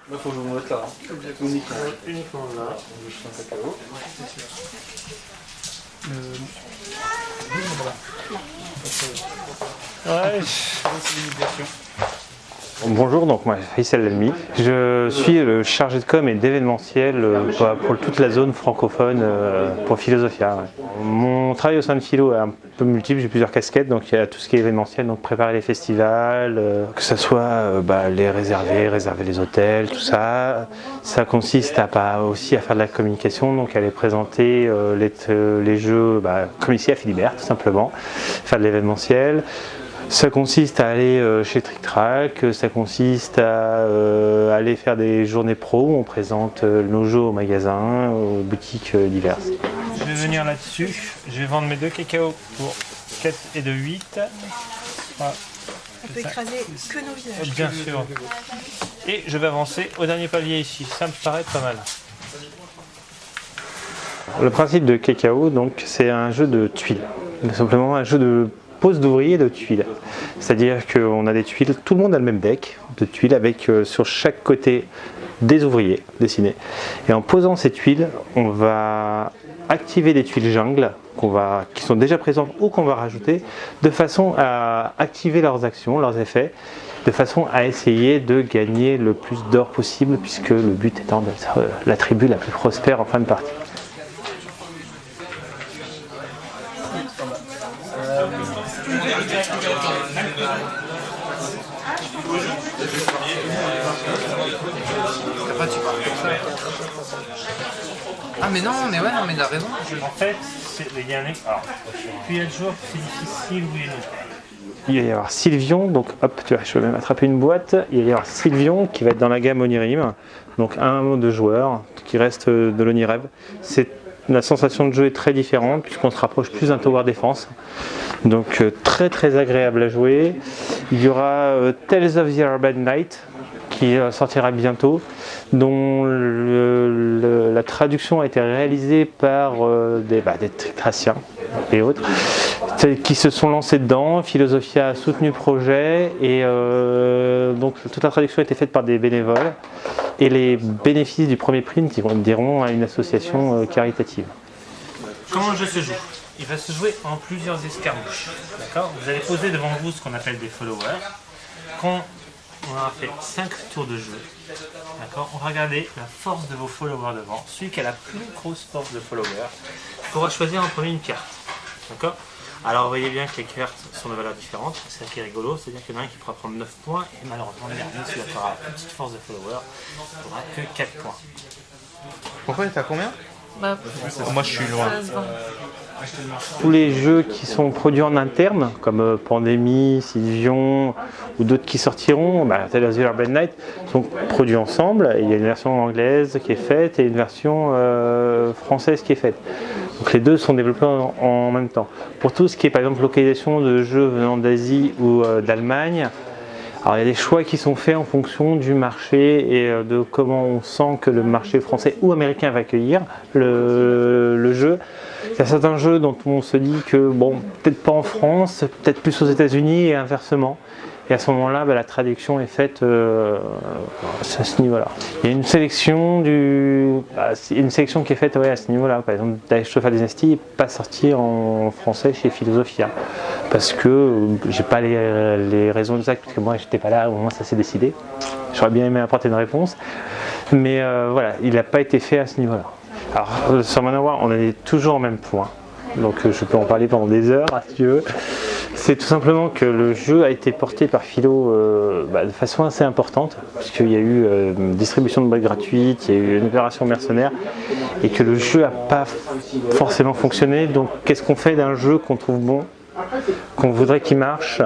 Là, faut que je vous mette là. Uniquement là. Je fais un cacao. Ouais. Bonjour, donc moi Faisal Lalmi. Je suis le chargé de com et d'événementiel pour toute la zone francophone pour Philosophia. Ouais. Mon travail au sein de Philo est un peu multiple, j'ai plusieurs casquettes, donc il y a tout ce qui est événementiel, donc préparer les festivals, que ce soit les réserver les hôtels, tout ça. Ça consiste aussi à faire de la communication, donc aller présenter les jeux, comme ici à Philibert tout simplement, faire de l'événementiel. Ça consiste à aller chez Trick Track, ça consiste à aller faire des journées pro où on présente nos jeux au magasin, aux boutiques diverses. Je vais venir là-dessus, je vais vendre mes 2 cacao pour 4 et de 8. Voilà. On peut écraser que nos visages. Bien sûr. Et je vais avancer au dernier palier ici, ça me paraît pas mal. Le principe de cacao, donc, c'est un jeu de tuiles, simplement un jeu de pose d'ouvriers de tuiles. C'est-à-dire qu'on a des tuiles, tout le monde a le même deck de tuiles avec sur chaque côté des ouvriers dessinés. Et en posant ces tuiles, on va activer des tuiles jungle qui sont déjà présentes ou qu'on va rajouter, de façon à activer leurs actions, leurs effets, de façon à essayer de gagner le plus d'or possible, puisque le but étant d'être la tribu la plus prospère en fin de partie. Après, tu parles comme ça. Ah, mais non, mais il a raison. En fait, il y a un alors, puis il y a le joueur, c'est difficile, oui et non. Il va y avoir Sylvion, donc hop, tu vois, je vais même attraper une boîte. Il va y avoir Sylvion qui va être dans la gamme Onirim, donc un ou deux joueurs qui reste de l'Onirev. La sensation de jeu est très différente puisqu'on se rapproche plus d'un tower défense, donc très très agréable à jouer. Il y aura Tales of the Urban Night qui sortira bientôt, dont la traduction a été réalisée par des Trictraciens et autres qui se sont lancés dedans. Philosophia a soutenu le projet et donc toute la traduction a été faite par des bénévoles et les bénéfices du premier prix iront à une association caritative. Comment le jeu se joue? Il va se jouer en plusieurs escarmouches. D'accord? Vous allez poser devant vous ce qu'on appelle des followers. Quand on aura fait 5 tours de jeu, d'accord, on va regarder la force de vos followers devant. Celui qui a la plus grosse force de followers pourra choisir en premier une carte. D'accord? Alors vous voyez bien que les cartes sont de valeurs différentes. C'est ça qui est rigolo, c'est-à-dire qu'il y en a un qui pourra prendre 9 points et malheureusement le dernier, celui qui aura la plus petite force de followers, n'aura que 4 points. Pourquoi t'as combien? Moi je suis loin. Tous les jeux qui sont produits en interne, comme Pandémie, Sylvion ou d'autres qui sortiront, Tales of the Urban Night, sont produits ensemble. Il y a une version anglaise qui est faite et une version française qui est faite. Donc les deux sont développés en même temps. Pour tout ce qui est par exemple localisation de jeux venant d'Asie ou d'Allemagne, alors il y a des choix qui sont faits en fonction du marché et de comment on sent que le marché français ou américain va accueillir le jeu. Il y a certains jeux dont on se dit que bon, peut-être pas en France, peut-être plus aux États-Unis et inversement. Et à ce moment-là, la traduction est faite à ce niveau-là. Il y a une sélection qui est faite à ce niveau-là. Par exemple, Daesh of Dynasty n'est pas sorti en français chez Philosophia. Parce que j'ai pas les raisons exactes, parce que moi j'étais pas là au moment où ça s'est décidé. J'aurais bien aimé apporter une réponse. Mais voilà, il n'a pas été fait à ce niveau-là. Alors sur Manowar, on est toujours au même point. Donc je peux en parler pendant des heures si tu veux. C'est tout simplement que le jeu a été porté par Philo de façon assez importante, puisqu'il y a eu une distribution de boîtes gratuites, il y a eu une opération mercenaire, et que le jeu n'a pas forcément fonctionné. Donc qu'est-ce qu'on fait d'un jeu qu'on trouve bon, qu'on voudrait qu'il marche,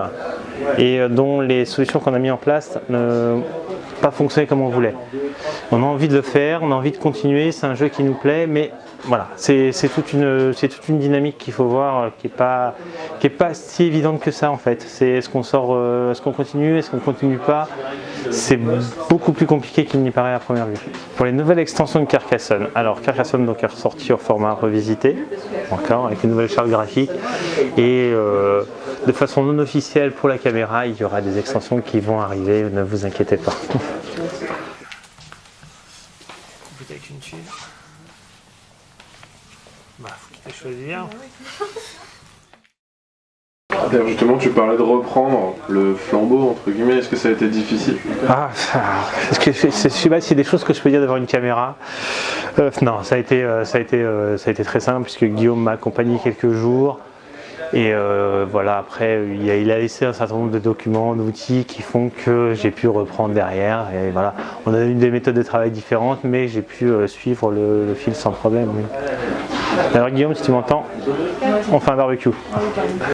et dont les solutions qu'on a mises en place n'ont pas fonctionné comme on voulait. On a envie de le faire, on a envie de continuer, c'est un jeu qui nous plaît, mais voilà, c'est toute une dynamique qu'il faut voir, qui est pas si évidente que ça en fait. C'est est-ce qu'on continue, est-ce qu'on continue pas. C'est beaucoup plus compliqué qu'il n'y paraît à première vue. Pour les nouvelles extensions de Carcassonne, alors Carcassonne donc est ressorti au format revisité, encore avec une nouvelle charte graphique, et de façon non officielle pour la caméra, il y aura des extensions qui vont arriver, ne vous inquiétez pas. choisir. D'ailleurs, justement, tu parlais de reprendre le flambeau, entre guillemets. Est-ce que ça a été difficile? Je sais pas si c'est des choses que je peux dire devant une caméra. Non, ça a été très simple puisque Guillaume m'a accompagné quelques jours. Et voilà, après, il a laissé un certain nombre de documents, d'outils qui font que j'ai pu reprendre derrière. Et voilà, on a eu des méthodes de travail différentes, mais j'ai pu suivre le fil sans problème. Oui. Alors Guillaume, si tu m'entends, on fait un barbecue.